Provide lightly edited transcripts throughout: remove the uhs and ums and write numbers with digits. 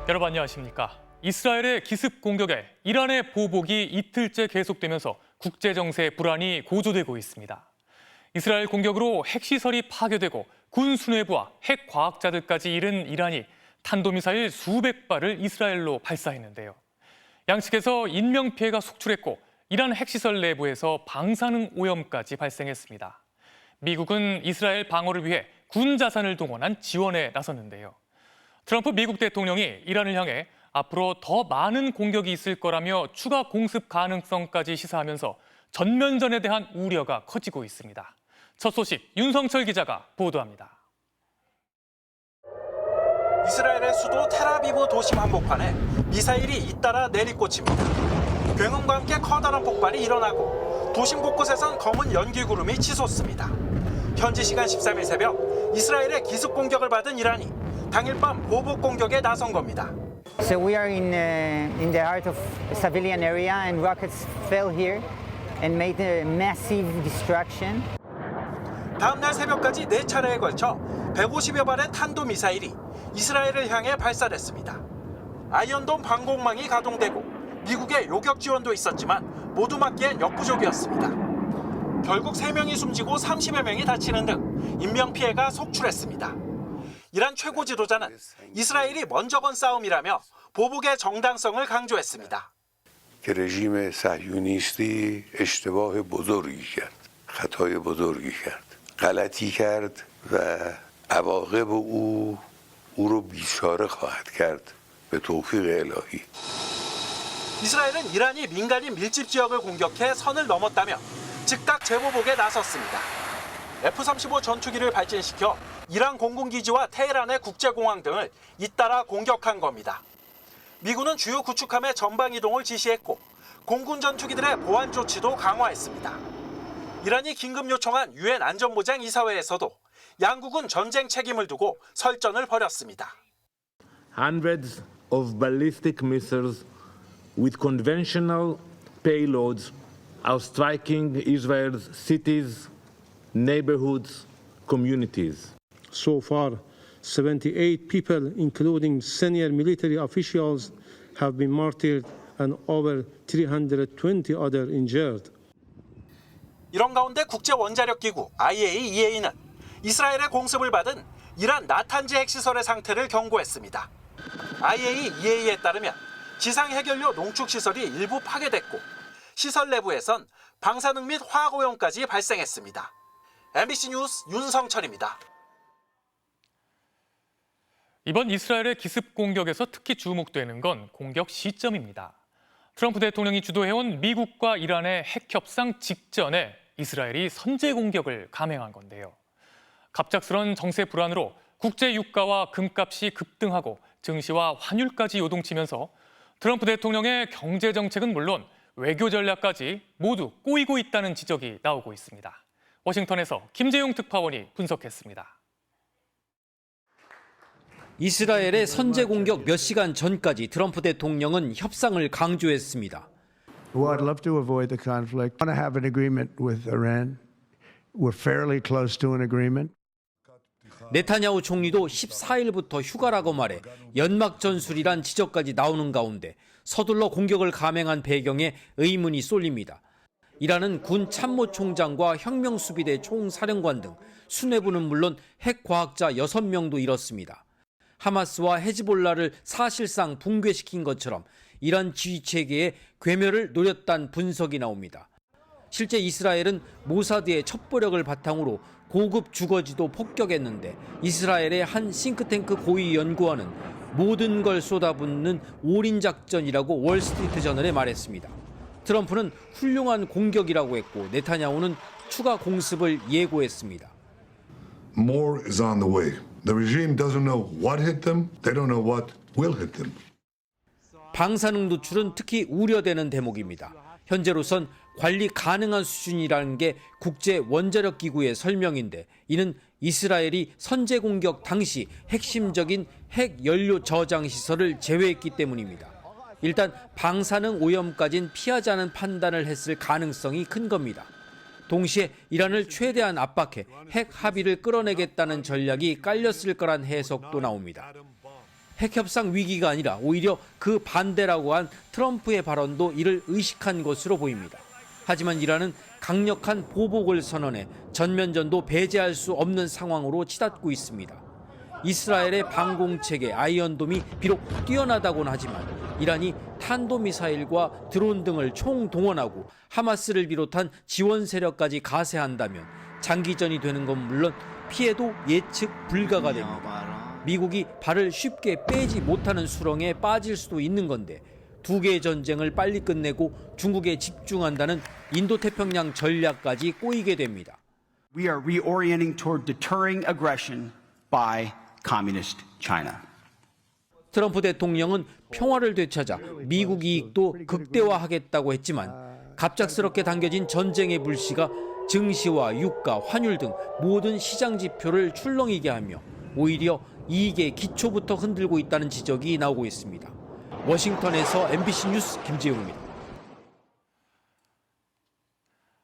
여러분 안녕하십니까? 이스라엘의 기습 공격에 이란의 보복이 이틀째 계속되면서 국제 정세 불안이 고조되고 있습니다. 이스라엘 공격으로 핵시설이 파괴되고 군 수뇌부와 핵 과학자들까지 잃은 이란이 탄도미사일 수백 발을 이스라엘로 발사했는데요. 양측에서 인명피해가 속출했고 이란 핵시설 내부에서 방사능 오염까지 발생했습니다. 미국은 이스라엘 방어를 위해 군 자산을 동원한 지원에 나섰는데요. 트럼프 미국 대통령이 이란을 향해 앞으로 더 많은 공격이 있을 거라며 추가 공습 가능성까지 시사하면서 전면전에 대한 우려가 커지고 있습니다. 첫 소식 윤성철 기자가 보도합니다. 이스라엘의 수도 텔아비브 도심 한복판에 미사일이 잇따라 내리꽂힙니다. 굉음과 함께 커다란 폭발이 일어나고 도심 곳곳에선 검은 연기 구름이 치솟습니다. 현지 시간 13일 새벽 이스라엘의 기습 공격을 받은 이란이 당일 밤 보복 공격에 나선 겁니다. So we are in the heart of a civilian area and rockets fell here and made a massive destruction. 다음 날 새벽까지 4차례에 걸쳐 150여 발의 탄도미사일이 이스라엘을 향해 발사됐습니다. 아이언돔 방공망이 가동되고 미국의 요격 지원도 있었지만 모두 막기엔 역부족이었습니다. 결국 3명이 숨지고 30여 명이 다치는 등 인명피해가 속출했습니다. 이란 최고 지도자는 이스라엘이 먼저 건 싸움이라며 보복의 정당성을 강조했습니다. که رژیم صهیونیستی اشتباه بزرگی کرد، خطای بزرگی کرد، غلطی کرد و عواقب او رو بیچاره خواهد کرد به توفیق الهی. 이스라엘은 이란이 민간인 밀집 지역을 공격해 선을 넘었다며 즉각 재보복에 나섰습니다. F-35 전투기를 발진시켜 이란 공군기지와 테헤란의 국제공항 등을 잇따라 공격한 겁니다. 미군은 주요 구축함의 전방 이동을 지시했고 공군 전투기들의 보안 조치도 강화했습니다. 이란이 긴급 요청한 유엔 안전보장 이사회에서도 양국은 전쟁 책임을 두고 설전을 벌였습니다. Hundreds of ballistic missiles with conventional payloads are striking Israel's cities, neighborhoods, communities. So far, 78 people, including senior military officials, have been martyred and over 320 others injured. 이런 가운데 국제원자력기구 IAEA는 이스라엘의 공습을 받은 이란 나탄즈 핵시설의 상태를 경고했습니다. IAEA에 따르면 지상 해결료 농축시설이 일부 파괴됐고 시설 내부에선 방사능 및 화학오염까지 발생했습니다. MBC 뉴스 윤성철입니다. 이번 이스라엘의 기습 공격에서 특히 주목되는 건 공격 시점입니다. 트럼프 대통령이 주도해온 미국과 이란의 핵 협상 직전에 이스라엘이 선제 공격을 감행한 건데요. 갑작스런 정세 불안으로 국제 유가와 금값이 급등하고 증시와 환율까지 요동치면서 트럼프 대통령의 경제 정책은 물론 외교 전략까지 모두 꼬이고 있다는 지적이 나오고 있습니다. 워싱턴에서 김재용 특파원이 분석했습니다. 이스라엘의 선제 공격 몇 시간 전까지 트럼프 대통령은 협상을 강조했습니다. Well, I'd love to avoid the conflict. I want to have an agreement with Iran. We're fairly close to an agreement. 네타냐후 총리도 14일부터 휴가라고 말해 연막 전술이란 지적까지 나오는 가운데 서둘러 공격을 감행한 배경에 의문이 쏠립니다. 이란은 군 참모총장과 혁명수비대 총사령관 등 수뇌부는 물론 핵과학자 6명도 잃었습니다. 하마스와 헤즈볼라를 사실상 붕괴시킨 것처럼 이란 지휘체계의 괴멸을 노렸다는 분석이 나옵니다. 실제 이스라엘은 모사드의 첩보력을 바탕으로 고급 주거지도 폭격했는데 이스라엘의 한 싱크탱크 고위 연구원은 모든 걸 쏟아붓는 올인작전이라고 월스트리트저널에 말했습니다. 트럼프는 훌륭한 공격이라고 했고 네타냐후는 추가 공습을 예고했습니다. More is on the way. The regime doesn't know what hit them. They don't know what will hit them. 방사능 노출은 특히 우려되는 대목입니다. 현재로선 관리 가능한 수준이라는 게 국제 원자력 기구의 설명인데 이는 이스라엘이 선제 공격 당시 핵심적인 핵 연료 저장 시설을 제외했기 때문입니다. 일단 방사능 오염까진 피하자는 판단을 했을 가능성이 큰 겁니다. 동시에 이란을 최대한 압박해 핵 합의를 끌어내겠다는 전략이 깔렸을 거란 해석도 나옵니다. 핵협상 위기가 아니라 오히려 그 반대라고 한 트럼프의 발언도 이를 의식한 것으로 보입니다. 하지만 이란은 강력한 보복을 선언해 전면전도 배제할 수 없는 상황으로 치닫고 있습니다. 이스라엘의 방공체계 아이언돔이 비록 뛰어나다고는 하지만 이란이 탄도미사일과 드론 등을 총동원하고 하마스를 비롯한 지원 세력까지 가세한다면 장기전이 되는 건 물론 피해도 예측 불가가 됩니다. 미국이 발을 쉽게 빼지 못하는 수렁에 빠질 수도 있는 건데 두 개의 전쟁을 빨리 끝내고 중국에 집중한다는 인도태평양 전략까지 꼬이게 됩니다. We are reorienting toward deterring aggression by Communist China. 트럼프 대통령은 평화를 되찾아 미국 이익도 극대화하겠다고 했지만 갑작스럽게 당겨진 전쟁의 불씨가 증시와 유가, 환율 등 모든 시장 지표를 출렁이게 하며 오히려 이익의 기초부터 흔들고 있다는 지적이 나오고 있습니다. 워싱턴에서 MBC 뉴스 김재용입니다.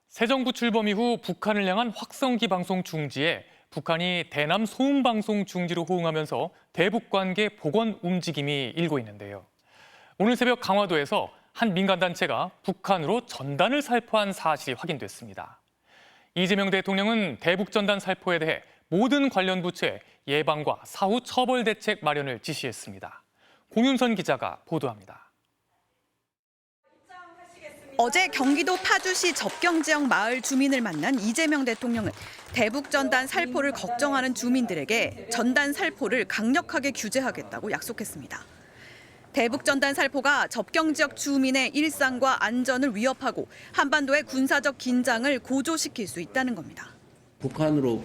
새 정부 출범 이후 북한을 향한 확성기 방송 중지에 북한이 대남 소음 방송 중지로 호응하면서 대북 관계 복원 움직임이 일고 있는데요. 오늘 새벽 강화도에서 한 민간단체가 북한으로 전단을 살포한 사실이 확인됐습니다. 이재명 대통령은 대북 전단 살포에 대해 모든 관련 부처에 예방과 사후 처벌 대책 마련을 지시했습니다. 공윤선 기자가 보도합니다. 어제 경기도 파주시 접경지역 마을 주민을 만난 이재명 대통령은 대북 전단 살포를 걱정하는 주민들에게 전단 살포를 강력하게 규제하겠다고 약속했습니다. 대북 전단 살포가 접경지역 주민의 일상과 안전을 위협하고 한반도의 군사적 긴장을 고조시킬 수 있다는 겁니다. 북한으로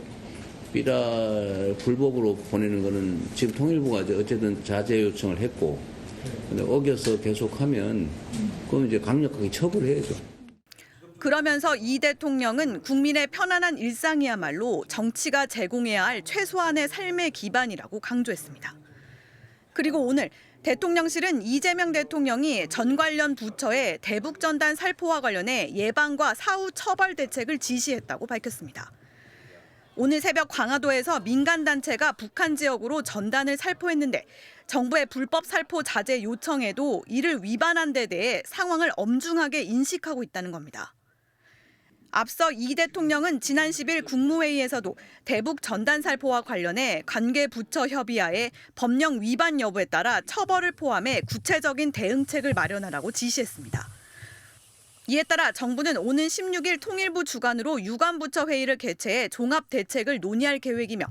불법으로 보내는 거는 지금 통일부가 어쨌든 자제 요청을 했고, 근데 어겨서 계속하면 그건 이제 강력하게 처벌해야죠. 그러면서 이 대통령은 국민의 편안한 일상이야말로 정치가 제공해야 할 최소한의 삶의 기반이라고 강조했습니다. 그리고 오늘 대통령실은 이재명 대통령이 전 관련 부처에 대북 전단 살포와 관련해 예방과 사후 처벌 대책을 지시했다고 밝혔습니다. 오늘 새벽 광화도에서 민간단체가 북한 지역으로 전단을 살포했는데 정부의 불법 살포 자제 요청에도 이를 위반한 데 대해 상황을 엄중하게 인식하고 있다는 겁니다. 앞서 이 대통령은 지난 10일 국무회의에서도 대북 전단 살포와 관련해 관계 부처 협의하에 법령 위반 여부에 따라 처벌을 포함해 구체적인 대응책을 마련하라고 지시했습니다. 이에 따라 정부는 오는 16일 통일부 주관으로 유관부처 회의를 개최해 종합 대책을 논의할 계획이며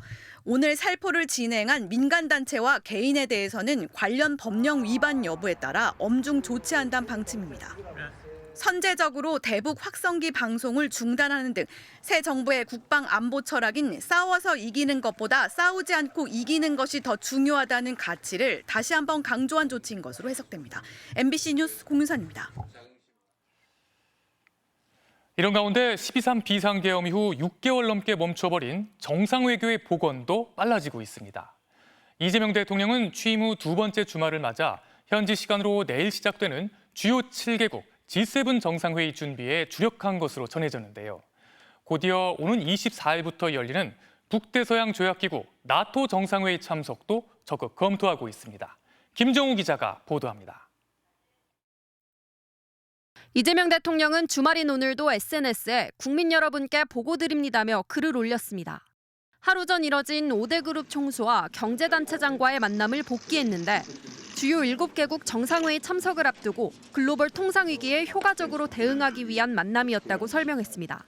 오늘 살포를 진행한 민간단체와 개인에 대해서는 관련 법령 위반 여부에 따라 엄중 조치한다는 방침입니다. 선제적으로 대북 확성기 방송을 중단하는 등 새 정부의 국방 안보 철학인 싸워서 이기는 것보다 싸우지 않고 이기는 것이 더 중요하다는 가치를 다시 한번 강조한 조치인 것으로 해석됩니다. MBC 뉴스 공윤선입니다. 이런 가운데 12.3 비상계엄 이후 6개월 넘게 멈춰버린 정상외교의 복원도 빨라지고 있습니다. 이재명 대통령은 취임 후 두 번째 주말을 맞아 현지 시간으로 내일 시작되는 주요 7개국 G7 정상회의 준비에 주력한 것으로 전해졌는데요. 곧이어 오는 24일부터 열리는 북대서양 조약기구 나토 정상회의 참석도 적극 검토하고 있습니다. 김정우 기자가 보도합니다. 이재명 대통령은 주말인 오늘도 SNS에 국민 여러분께 보고드립니다며 글을 올렸습니다. 하루 전 이뤄진 5대 그룹 총수와 경제단체장과의 만남을 복귀했는데 주요 7개국 정상회의 참석을 앞두고 글로벌 통상 위기에 효과적으로 대응하기 위한 만남이었다고 설명했습니다.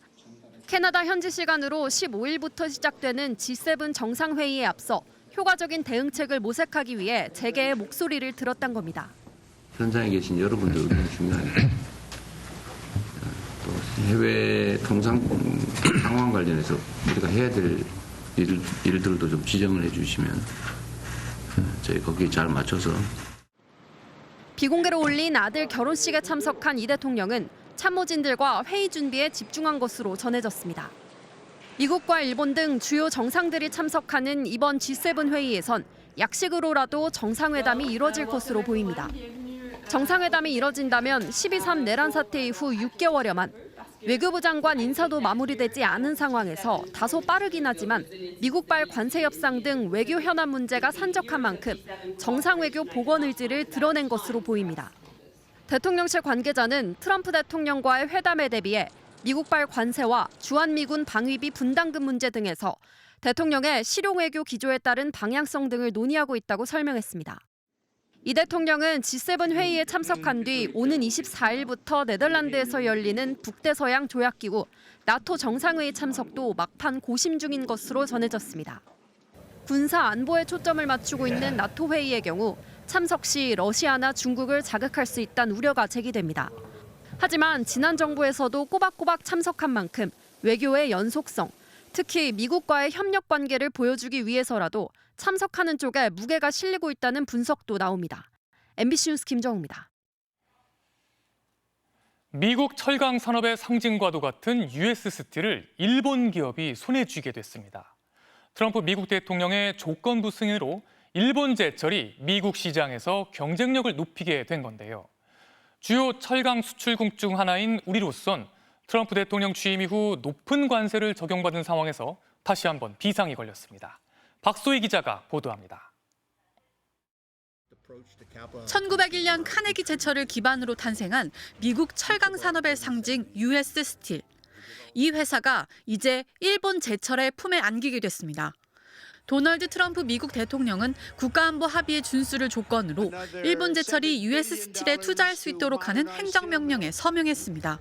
캐나다 현지 시간으로 15일부터 시작되는 G7 정상회의에 앞서 효과적인 대응책을 모색하기 위해 재계의 목소리를 들었단 겁니다. 현장에 계신 여러분들 의견이 중요하니까 또 해외 통상 상황 관련해서 우리가 해야 될 일들도 좀 지정을 해주시면 저희 거기에 잘 맞춰서. 비공개로 올린 아들 결혼식에 참석한 이 대통령은 참모진들과 회의 준비에 집중한 것으로 전해졌습니다. 미국과 일본 등 주요 정상들이 참석하는 이번 G7 회의에선 약식으로라도 정상회담이 이뤄질 것으로 보입니다. 정상회담이 이뤄진다면 12.3 내란 사태 이후 6개월여만 외교부 장관 인사도 마무리되지 않은 상황에서 다소 빠르긴 하지만 미국발 관세 협상 등 외교 현안 문제가 산적한 만큼 정상외교 복원 의지를 드러낸 것으로 보입니다. 대통령실 관계자는 트럼프 대통령과의 회담에 대비해 미국발 관세와 주한미군 방위비 분담금 문제 등에서 대통령의 실용외교 기조에 따른 방향성 등을 논의하고 있다고 설명했습니다. 이 대통령은 G7 회의에 참석한 뒤 오는 24일부터 네덜란드에서 열리는 북대서양 조약기구 나토 정상회의 참석도 막판 고심 중인 것으로 전해졌습니다. 군사 안보에 초점을 맞추고 있는 나토 회의의 경우 참석 시 러시아나 중국을 자극할 수 있다는 우려가 제기됩니다. 하지만 지난 정부에서도 꼬박꼬박 참석한 만큼 외교의 연속성, 특히 미국과의 협력 관계를 보여주기 위해서라도 참석하는 쪽에 무게가 실리고 있다는 분석도 나옵니다. MBC 뉴스 김정우입니다. 미국 철강 산업의 상징과도 같은 US 스틸을 일본 기업이 손에 쥐게 됐습니다. 트럼프 미국 대통령의 조건부 승인으로 일본 제철이 미국 시장에서 경쟁력을 높이게 된 건데요. 주요 철강 수출국 중 하나인 우리로선 트럼프 대통령 취임 이후 높은 관세를 적용받은 상황에서 다시 한번 비상이 걸렸습니다. 박소희 기자가 보도합니다. 1901년 카네기 제철을 기반으로 탄생한 미국 철강 산업의 상징 US 스틸. 이 회사가 이제 일본 제철의 품에 안기게 됐습니다. 도널드 트럼프 미국 대통령은 국가안보 합의의 준수를 조건으로 일본 제철이 US 스틸에 투자할 수 있도록 하는 행정명령에 서명했습니다.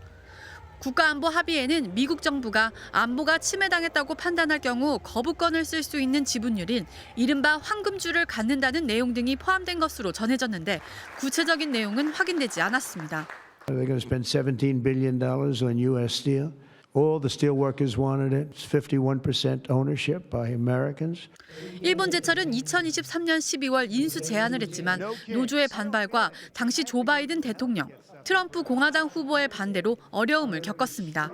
국가안보 합의에는 미국 정부가 안보가 침해당했다고 판단할 경우 거부권을 쓸 수 있는 지분율인 이른바 황금줄을 갖는다는 내용 등이 포함된 것으로 전해졌는데 구체적인 내용은 확인되지 않았습니다. They're going to spend $17 billion on U.S. steel. All the steel workers wanted it. It's 51% ownership by Americans. 일본 제철은 2023년 12월 인수 제안을 했지만 노조의 반발과 당시 조 바이든 대통령, 트럼프 공화당 후보의 반대로 어려움을 겪었습니다.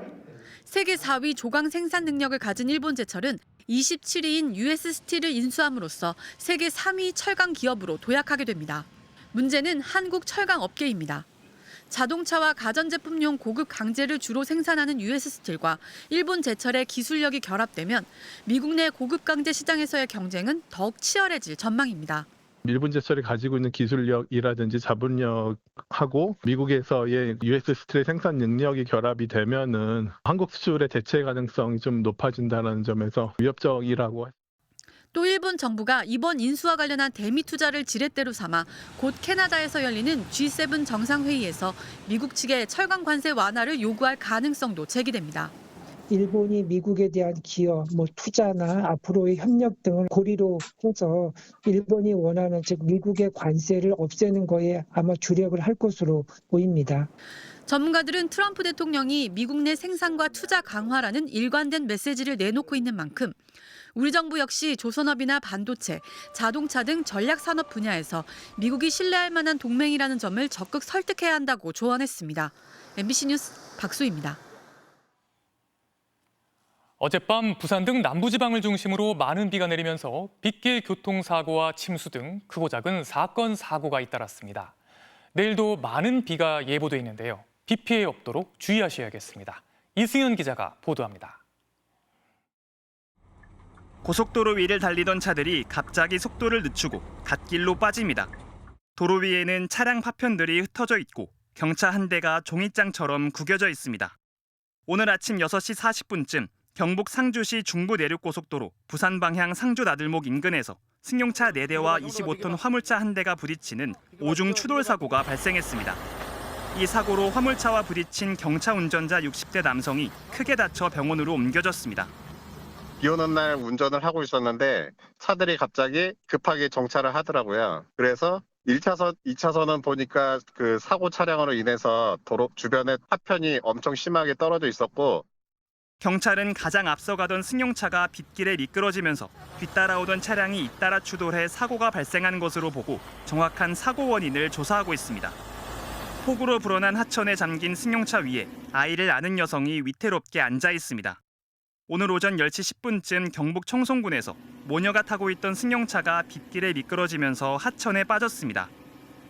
세계 4위 조강 생산 능력을 가진 일본 제철은 27위인 US 스틸을 인수함으로써 세계 3위 철강 기업으로 도약하게 됩니다. 문제는 한국 철강 업계입니다. 자동차와 가전제품용 고급 강제를 주로 생산하는 US 스틸과 일본 제철의 기술력이 결합되면 미국 내 고급 강제 시장에서의 경쟁은 더욱 치열해질 전망입니다. 일본 제철이 가지고 있는 기술력이라든지 자본력하고 미국에서의 US 스틸의 생산 능력이 결합이 되면은 한국 수출의 대체 가능성이 좀 높아진다는 점에서 위협적이라고. 또 일본 정부가 이번 인수와 관련한 대미 투자를 지렛대로 삼아 곧 캐나다에서 열리는 G7 정상회의에서 미국 측의 철강 관세 완화를 요구할 가능성도 제기됩니다. 일본이 미국에 대한 기여, 투자나 앞으로의 협력 등을 고리로 해서 일본이 원하는 즉 미국의 관세를 없애는 거에 아마 주력을 할 것으로 보입니다. 전문가들은 트럼프 대통령이 미국 내 생산과 투자 강화라는 일관된 메시지를 내놓고 있는 만큼 우리 정부 역시 조선업이나 반도체, 자동차 등 전략 산업 분야에서 미국이 신뢰할 만한 동맹이라는 점을 적극 설득해야 한다고 조언했습니다. MBC 뉴스 박수희입니다. 어젯밤 부산 등 남부지방을 중심으로 많은 비가 내리면서 빗길 교통사고와 침수 등 크고 작은 사건, 사고가 잇따랐습니다. 내일도 많은 비가 예보돼 있는데요. 비 피해 없도록 주의하셔야겠습니다. 이승현 기자가 보도합니다. 고속도로 위를 달리던 차들이 갑자기 속도를 늦추고 갓길로 빠집니다. 도로 위에는 차량 파편들이 흩어져 있고 경차 한 대가 종이장처럼 구겨져 있습니다. 오늘 아침 6시 40분쯤 경북 상주시 중부 내륙고속도로 부산 방향 상주 나들목 인근에서 승용차 4대와 25톤 화물차 1대가 부딪히는 오중 추돌 사고가 발생했습니다. 이 사고로 화물차와 부딪힌 경차 운전자 60대 남성이 크게 다쳐 병원으로 옮겨졌습니다. 비 오는 날 운전을 하고 있었는데 차들이 갑자기 급하게 정차를 하더라고요. 그래서 1차선, 2차선은 보니까 그 사고 차량으로 인해서 도로 주변에 파편이 엄청 심하게 떨어져 있었고 경찰은 가장 앞서가던 승용차가 빗길에 미끄러지면서 뒤따라오던 차량이 잇따라 추돌해 사고가 발생한 것으로 보고 정확한 사고 원인을 조사하고 있습니다. 폭우로 불어난 하천에 잠긴 승용차 위에 아이를 안은 여성이 위태롭게 앉아 있습니다. 오늘 오전 10시 10분쯤 경북 청송군에서 모녀가 타고 있던 승용차가 빗길에 미끄러지면서 하천에 빠졌습니다.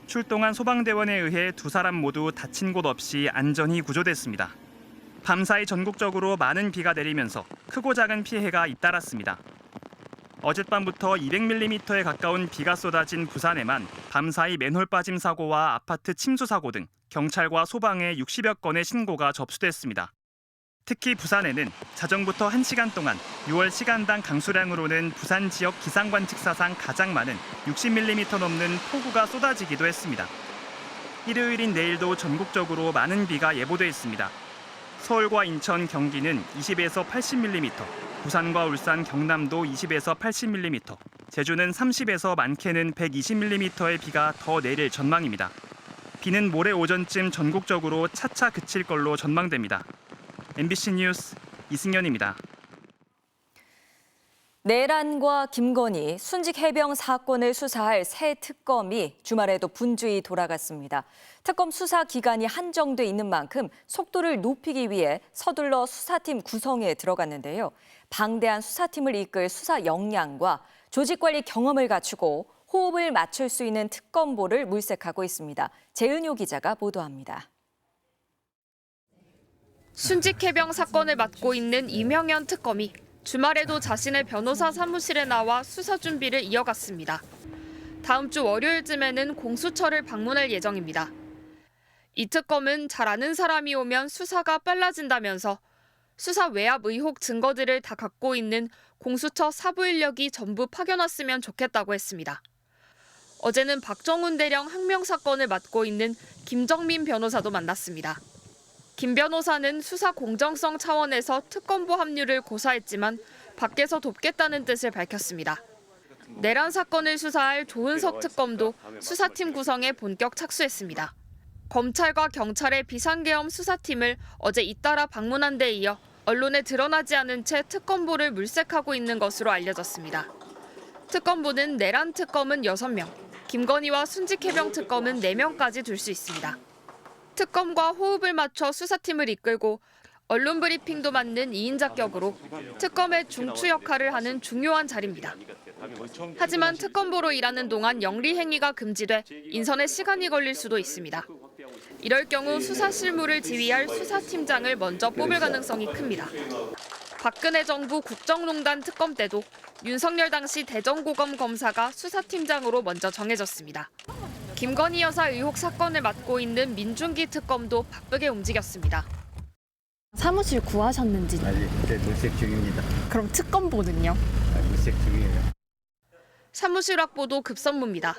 출동한 소방대원에 의해 2사람 모두 다친 곳 없이 안전히 구조됐습니다. 밤사이 전국적으로 많은 비가 내리면서 크고 작은 피해가 잇따랐습니다. 어젯밤부터 200mm에 가까운 비가 쏟아진 부산에만 밤사이 맨홀 빠짐 사고와 아파트 침수 사고 등 경찰과 소방에 60여 건의 신고가 접수됐습니다. 특히 부산에는 자정부터 1시간 동안 6월 시간당 강수량으로는 부산 지역 기상관측사상 가장 많은 60mm 넘는 폭우가 쏟아지기도 했습니다. 일요일인 내일도 전국적으로 많은 비가 예보돼 있습니다. 서울과 인천, 경기는 20에서 80mm, 부산과 울산, 경남도 20에서 80mm, 제주는 30에서 많게는 120mm의 비가 더 내릴 전망입니다. 비는 모레 오전쯤 전국적으로 차차 그칠 걸로 전망됩니다. MBC 뉴스 이승현입니다. 내란과 김건희 순직 해병 사건을 수사할 새 특검이 주말에도 분주히 돌아갔습니다. 특검 수사 기간이 한정돼 있는 만큼 속도를 높이기 위해 서둘러 수사팀 구성에 들어갔는데요. 방대한 수사팀을 이끌 수사 역량과 조직관리 경험을 갖추고 호흡을 맞출 수 있는 특검보를 물색하고 있습니다. 재은효 기자가 보도합니다. 순직 해병 사건을 맡고 있는 이명현 특검이 주말에도 자신의 변호사 사무실에 나와 수사 준비를 이어갔습니다. 다음 주 월요일쯤에는 공수처를 방문할 예정입니다. 이 특검은 잘 아는 사람이 오면 수사가 빨라진다면서 수사 외압 의혹 증거들을 다 갖고 있는 공수처 사부 인력이 전부 파견왔으면 좋겠다고 했습니다. 어제는 박정훈 대령 항명 사건을 맡고 있는 김정민 변호사도 만났습니다. 김 변호사는 수사 공정성 차원에서 특검보 합류를 고사했지만 밖에서 돕겠다는 뜻을 밝혔습니다. 내란 사건을 수사할 조은석 특검도 수사팀 구성에 본격 착수했습니다. 검찰과 경찰의 비상계엄 수사팀을 어제 잇따라 방문한 데 이어 언론에 드러나지 않은 채 특검보를 물색하고 있는 것으로 알려졌습니다. 특검보는 내란 특검은 6명, 김건희와 순직해병 특검은 4명까지 둘 수 있습니다. 특검과 호흡을 맞춰 수사팀을 이끌고 언론 브리핑도 맡는 2인 자격으로 특검의 중추 역할을 하는 중요한 자리입니다. 하지만 특검보로 일하는 동안 영리 행위가 금지돼 인선에 시간이 걸릴 수도 있습니다. 이럴 경우 수사 실무를 지휘할 수사팀장을 먼저 뽑을 가능성이 큽니다. 박근혜 정부 국정농단 특검 때도 윤석열 당시 대전고검 검사가 수사팀장으로 먼저 정해졌습니다. 김건희 여사 의혹 사건을 맡고 있는 민중기 특검도 바쁘게 움직였습니다. 사무실 구하셨는지? 아직 물색 중입니다. 그럼 특검보는요? 물색 중이에요. 사무실 확보도 급선무입니다.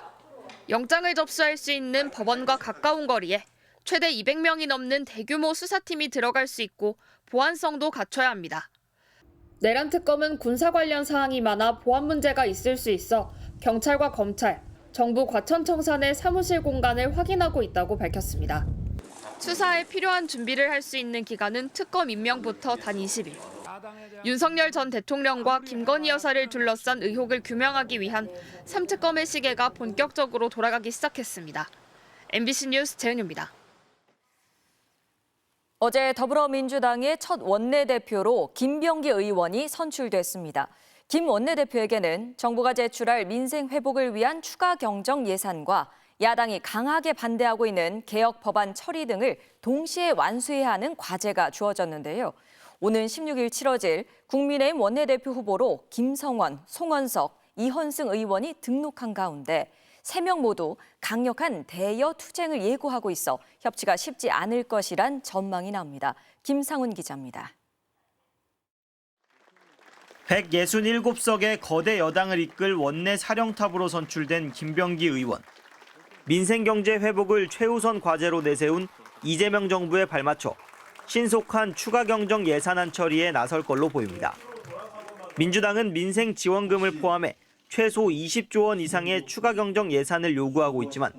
영장을 접수할 수 있는 법원과 가까운 거리에 최대 200명이 넘는 대규모 수사팀이 들어갈 수 있고 보안성도 갖춰야 합니다. 내란 특검은 군사 관련 사항이 많아 보안 문제가 있을 수 있어 경찰과 검찰, 정부 과천청산의 사무실 공간을 확인하고 있다고 밝혔습니다. 수사에 필요한 준비를 할 수 있는 기간은 특검 임명부터 단 20일. 윤석열 전 대통령과 김건희 여사를 둘러싼 의혹을 규명하기 위한 3특검의 시계가 본격적으로 돌아가기 시작했습니다. MBC 뉴스 재은유입니다. 어제 더불어민주당의 첫 원내대표로 김병기 의원이 선출됐습니다. 김 원내대표에게는 정부가 제출할 민생 회복을 위한 추가 경정 예산과 야당이 강하게 반대하고 있는 개혁 법안 처리 등을 동시에 완수해야 하는 과제가 주어졌는데요. 오는 16일 치러질 국민의힘 원내대표 후보로 김성원, 송원석, 이현승 의원이 등록한 가운데 3명 모두 강력한 대여 투쟁을 예고하고 있어 협치가 쉽지 않을 것이란 전망이 나옵니다. 김상훈 기자입니다. 167석의 거대 여당을 이끌 원내 사령탑으로 선출된 김병기 의원. 민생경제 회복을 최우선 과제로 내세운 이재명 정부에 발맞춰 신속한 추가 경정 예산안 처리에 나설 걸로 보입니다. 민주당은 민생 지원금을 포함해 최소 20조 원 이상의 추가 경정 예산을 요구하고 있지만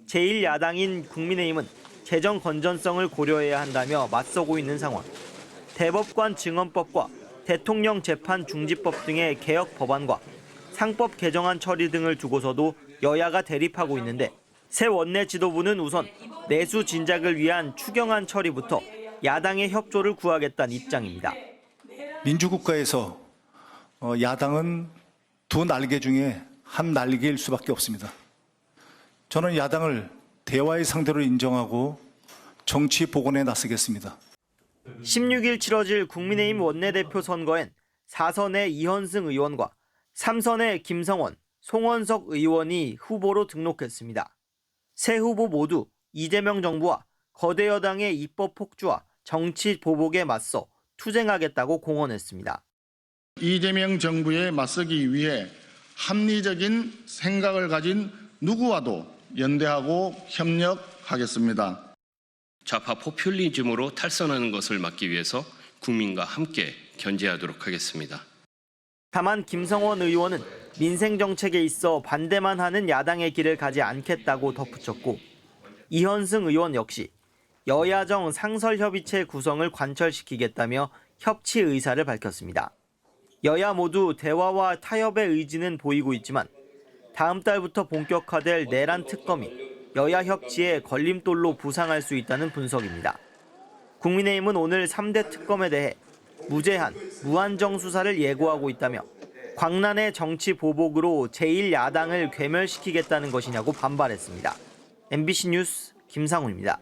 제1야당인 국민의힘은 재정 건전성을 고려해야 한다며 맞서고 있는 상황. 대법관 증언법과 대통령 재판 중지법 등의 개혁 법안과 상법 개정안 처리 등을 두고서도 여야가 대립하고 있는데 새 원내 지도부는 우선 내수 진작을 위한 추경안 처리부터 야당의 협조를 구하겠다는 입장입니다. 민주국가에서 야당은 두 날개 중에 한 날개일 수밖에 없습니다. 저는 야당을 대화의 상대로 인정하고 정치 복원에 나서겠습니다. 16일 치러질 국민의힘 원내대표 선거엔 4선의 이현승 의원과 3선의 김성원, 송원석 의원이 후보로 등록했습니다. 세 후보 모두 이재명 정부와 거대 여당의 입법 폭주와 정치 보복에 맞서 투쟁하겠다고 공언했습니다. 이재명 정부에 맞서기 위해 합리적인 생각을 가진 누구와도 연대하고 협력하겠습니다. 좌파 포퓰리즘으로 탈선하는 것을 막기 위해서 국민과 함께 견제하도록 하겠습니다. 다만 김성원 의원은 민생 정책에 있어 반대만 하는 야당의 길을 가지 않겠다고 덧붙였고, 이현승 의원 역시 여야정 상설협의체 구성을 관철시키겠다며 협치 의사를 밝혔습니다. 여야 모두 대화와 타협의 의지는 보이고 있지만 다음 달부터 본격화될 내란 특검이 여야 협치의 걸림돌로 부상할 수 있다는 분석입니다. 국민의힘은 오늘 3대 특검에 대해 무제한, 무한정 수사를 예고하고 있다며 광란의 정치 보복으로 제1야당을 괴멸시키겠다는 것이냐고 반발했습니다. MBC 뉴스 김상훈입니다.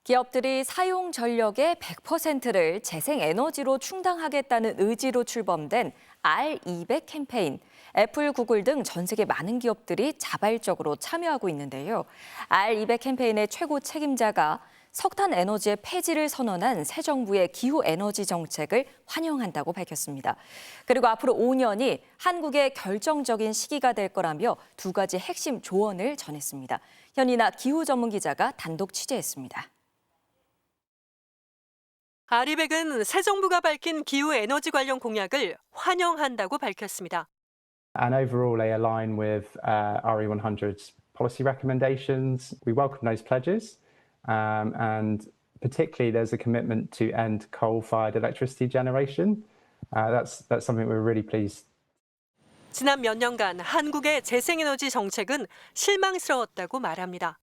기업들이 사용 전력의 100%를 재생에너지로 충당하겠다는 의지로 출범된 R200 캠페인. 애플, 구글 등 전 세계 많은 기업들이 자발적으로 참여하고 있는데요. R200 캠페인의 최고 책임자가 석탄 에너지의 폐지를 선언한 새 정부의 기후 에너지 정책을 환영한다고 밝혔습니다. 그리고 앞으로 5년이 한국의 결정적인 시기가 될 거라며 두 가지 핵심 조언을 전했습니다. 현이나 기후 전문 기자가 단독 취재했습니다. R200은 새 정부가 밝힌 기후 에너지 관련 공약을 환영한다고 밝혔습니다. And overall, they align with RE100's policy recommendations. We welcome those pledges, and particularly there's a commitment to end coal-fired electricity generation. That's something we're really pleased. 지난 몇 년간 한국의 재생에너지 정책은 실망스러웠다고 말합니다.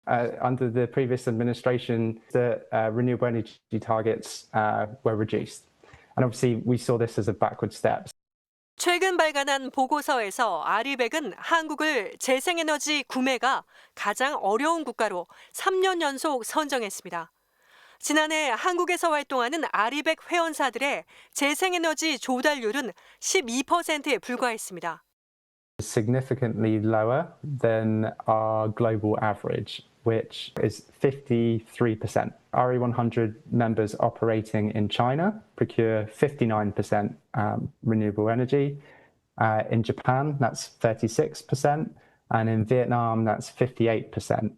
Under the previous administration, the renewable energy targets were reduced, and obviously we saw this as a backward step. 최근 발간한 보고서에서 R200은 한국을 재생에너지 구매가 가장 어려운 국가로 3년 연속 선정했습니다. 지난해 한국에서 활동하는 R200 회원사들의 재생에너지 조달률은 12%에 불과했습니다. Significantly lower than our global average, which is 53%. RE100 members operating in China procure 59% renewable energy. In Japan, that's 36%, and in Vietnam, that's 58%.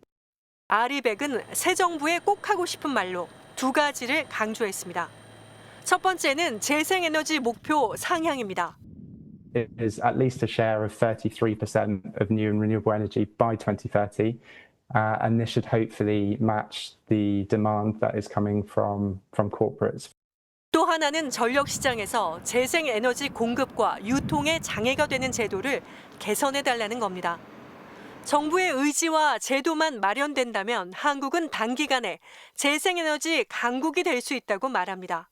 R200은 새 정부에 꼭 하고 싶은 말로 두 가지를 강조했습니다. 첫 번째는 재생에너지 목표 상향입니다. It is at least a share of 33% of new and renewable energy by 2030. And this should hopefully match the demand that is coming from corporates. 또 하나는 전력 시장에서 재생에너지 공급과 유통에 장애가 되는 제도를 개선해달라는 겁니다. 정부의 의지와 제도만 마련된다면 한국은 단기간에 재생에너지 강국이 될 수 있다고 말합니다.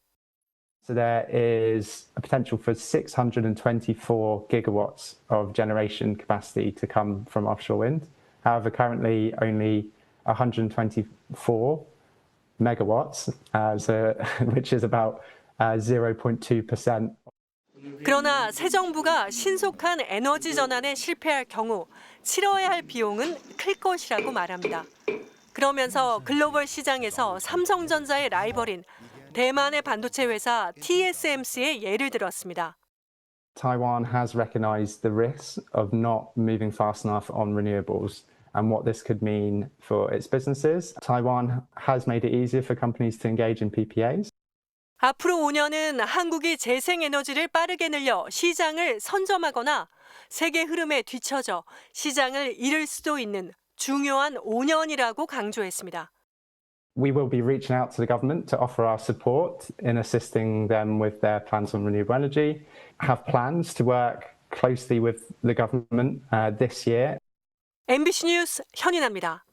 So there is a potential for 624 gigawatts of generation capacity to come from offshore wind. However, currently only 124 megawatts, which is about 0.2%. 그러나 새 정부가 신속한 에너지 전환에 실패할 경우 치러야 할 비용은 클 것이라고 말합니다. 그러면서 글로벌 시장에서 삼성전자의 라이벌인 대만의 반도체 회사 TSMC의 예를 들었습니다. Taiwan has recognized the risks of not moving fast enough on renewables and what this could mean for its businesses. Taiwan has made it easier for companies to engage in PPAs. 앞으로 5년은 한국이 재생에너지를 빠르게 늘려 시장을 선점하거나 세계 흐름에 뒤처져 시장을 잃을 수도 있는 중요한 5년이라고 강조했습니다. We will be reaching out to the government to offer our support in assisting them with their plans on renewable energy, have plans to work closely with the government this year. MBC 뉴스 현인아입니다.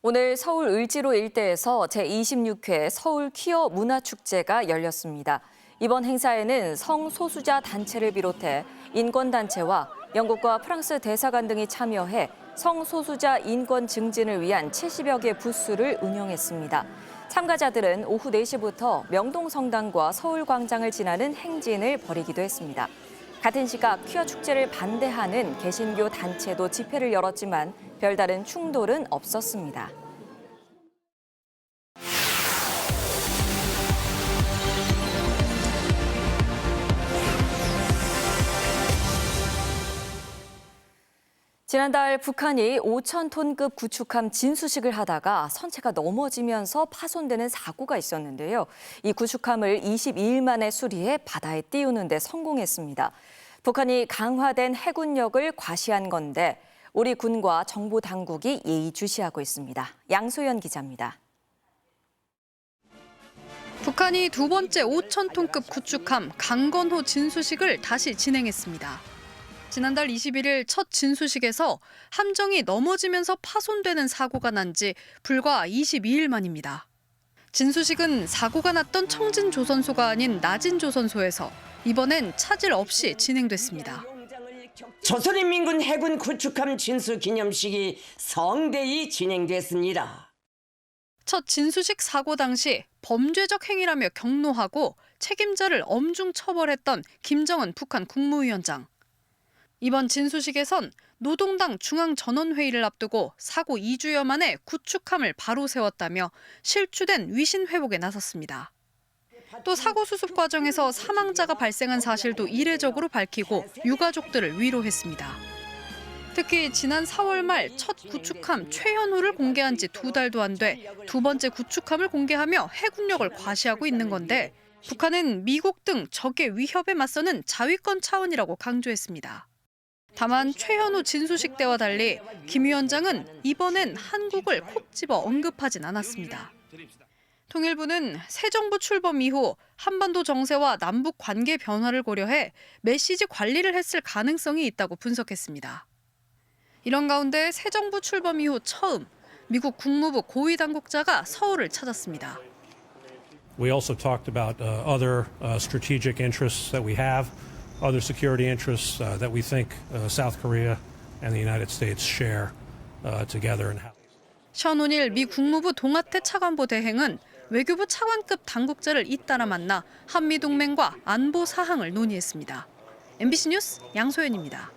오늘 서울 을지로 일대에서 제26회 서울 퀴어 문화축제가 열렸습니다. 이번 행사에는 성소수자 단체를 비롯해 인권단체와 영국과 프랑스 대사관 등이 참여해 성소수자 인권 증진을 위한 70여 개 부스를 운영했습니다. 참가자들은 오후 4시부터 명동성당과 서울광장을 지나는 행진을 벌이기도 했습니다. 같은 시각 퀴어 축제를 반대하는 개신교 단체도 집회를 열었지만 별다른 충돌은 없었습니다. 지난달 북한이 5,000톤급 구축함 진수식을 하다가 선체가 넘어지면서 파손되는 사고가 있었는데요. 이 구축함을 22일 만에 수리해 바다에 띄우는 데 성공했습니다. 북한이 강화된 해군력을 과시한 건데 우리 군과 정보 당국이 예의주시하고 있습니다. 양소연 기자입니다. 북한이 두 번째 5,000톤급 구축함 강건호 진수식을 다시 진행했습니다. 지난달 21일 첫 진수식에서 함정이 넘어지면서 파손되는 사고가 난 지 불과 22일 만입니다. 진수식은 사고가 났던 청진조선소가 아닌 나진조선소에서 이번엔 차질 없이 진행됐습니다. 조선인민군 해군 구축함 진수 기념식이 성대히 진행됐습니다. 첫 진수식 사고 당시 범죄적 행위라며 경로하고 책임자를 엄중 처벌했던 김정은 북한 국무위원장. 이번 진수식에선 노동당 중앙전원회의를 앞두고 사고 2주여 만에 구축함을 바로 세웠다며 실추된 위신 회복에 나섰습니다. 또 사고 수습 과정에서 사망자가 발생한 사실도 이례적으로 밝히고 유가족들을 위로했습니다. 특히 지난 4월 말 첫 구축함 최현우를 공개한 지 2달도 안 돼 두 번째 구축함을 공개하며 해군력을 과시하고 있는 건데 북한은 미국 등 적의 위협에 맞서는 자위권 차원이라고 강조했습니다. 다만 최현우 진수식 때와 달리 김 위원장은 이번엔 한국을 콕 집어 언급하진 않았습니다. 통일부는 새 정부 출범 이후 한반도 정세와 남북 관계 변화를 고려해 메시지 관리를 했을 가능성이 있다고 분석했습니다. 이런 가운데 새 정부 출범 이후 처음 미국 국무부 고위 당국자가 서울을 찾았습니다. We also talked about other strategic interests that we have. Other security interests that we think South Korea and the United States share together. and how. 션온일 미 국무부 동아태 차관보 대행은 외교부 차관급 당국자를 잇따라 만나 한미동맹과 안보 사항을 논의했습니다. MBC 뉴스 양소연입니다.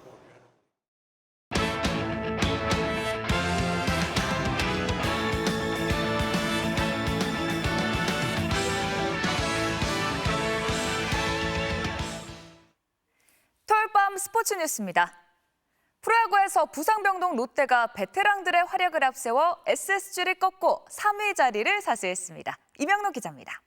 토요일 밤 스포츠 뉴스입니다. 프로야구에서 부상병동 롯데가 베테랑들의 활약을 앞세워 SSG를 꺾고 3위 자리를 사수했습니다. 이명록 기자입니다.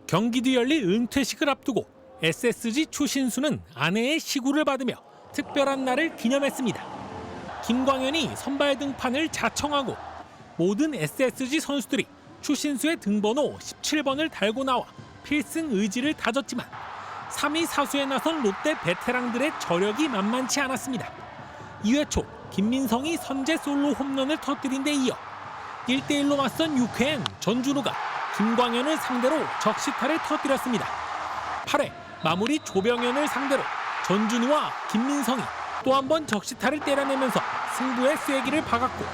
경기 뒤 열릴 은퇴식을 앞두고 SSG 추신수는 아내의 시구를 받으며 특별한 날을 기념했습니다. 김광현이 선발 등판을 자청하고 모든 SSG 선수들이 추신수의 등번호 17번을 달고 나와 필승 의지를 다졌지만 3위 사수에 나선 롯데 베테랑들의 저력이 만만치 않았습니다. 2회 초 김민성이 선제 솔로 홈런을 터뜨린 데 이어 1대1로 맞선 6회엔 전준우가 김광현을 상대로 적시타를 터뜨렸습니다. 8회 마무리 조병현을 상대로 전준우와 김민성이 또 한 번 적시타를 때려내면서 승부의 쐐기를 박았고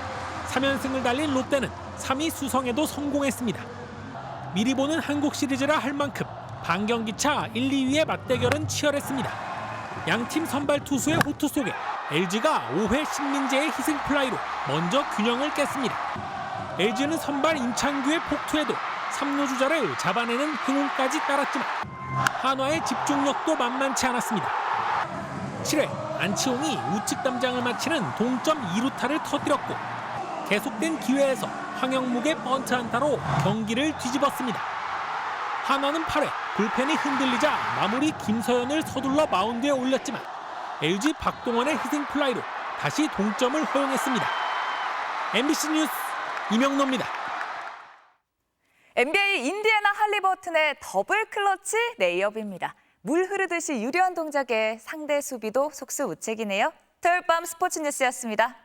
3연승을 달린 롯데는 3위 수성에도 성공했습니다. 미리 보는 한국 시리즈라 할 만큼 반경기차 1, 2위의 맞대결은 치열했습니다. 양팀 선발 투수의 호투 속에 LG가 5회 신민재의 희생플라이로 먼저 균형을 깼습니다. LG는 선발 임창규의 폭투에도 3루 주자를 잡아내는 행운까지 따랐지만 한화의 집중력도 만만치 않았습니다. 7회 안치홍이 우측 담장을 마치는 동점 2루타를 터뜨렸고 계속된 기회에서 황영묵의 번트 안타로 경기를 뒤집었습니다. 한화는 8회 불펜이 흔들리자 마무리 김서현을 서둘러 마운드에 올렸지만 LG 박동원의 희생플라이로 다시 동점을 허용했습니다. MBC 뉴스 이명노입니다. NBA 인디애나 할리버튼의 더블 클러치 레이업입니다. 물 흐르듯이 유려한 동작에 상대 수비도 속수무책이네요. 토요일 밤 스포츠 뉴스였습니다.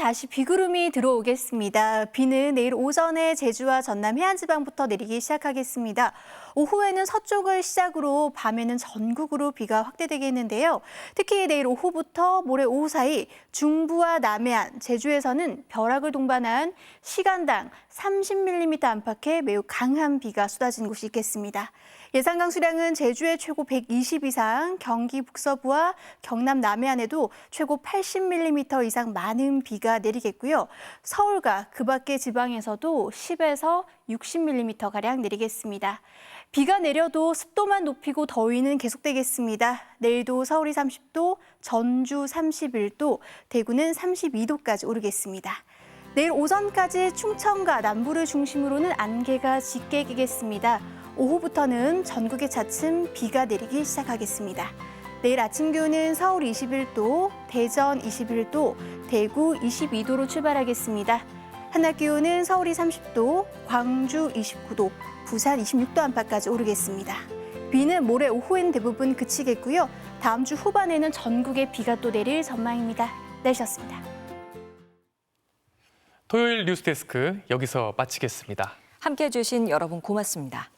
다시 비구름이 들어오겠습니다. 비는 내일 오전에 제주와 전남 해안지방부터 내리기 시작하겠습니다. 오후에는 서쪽을 시작으로 밤에는 전국으로 비가 확대되겠는데요. 특히 내일 오후부터 모레 오후 사이 중부와 남해안, 제주에서는 벼락을 동반한 시간당 30mm 안팎의 매우 강한 비가 쏟아지는 곳이 있겠습니다. 예상 강수량은 제주에 최고 120 이상, 경기 북서부와 경남 남해안에도 최고 80mm 이상 많은 비가 내리겠고요. 서울과 그 밖의 지방에서도 10에서 60mm가량 내리겠습니다. 비가 내려도 습도만 높이고 더위는 계속되겠습니다. 내일도 서울이 30도, 전주 31도, 대구는 32도까지 오르겠습니다. 내일 오전까지 충청과 남부를 중심으로는 안개가 짙게 끼겠습니다. 오후부터는 전국에 차츰 비가 내리기 시작하겠습니다. 내일 아침 기온은 서울 21도, 대전 21도, 대구 22도로 출발하겠습니다. 한낮 기온은 서울이 30도, 광주 29도, 부산 26도 안팎까지 오르겠습니다. 비는 모레 오후엔 대부분 그치겠고요. 다음 주 후반에는 전국에 비가 또 내릴 전망입니다. 날씨였습니다. 토요일 뉴스데스크 여기서 마치겠습니다. 함께해 주신 여러분 고맙습니다.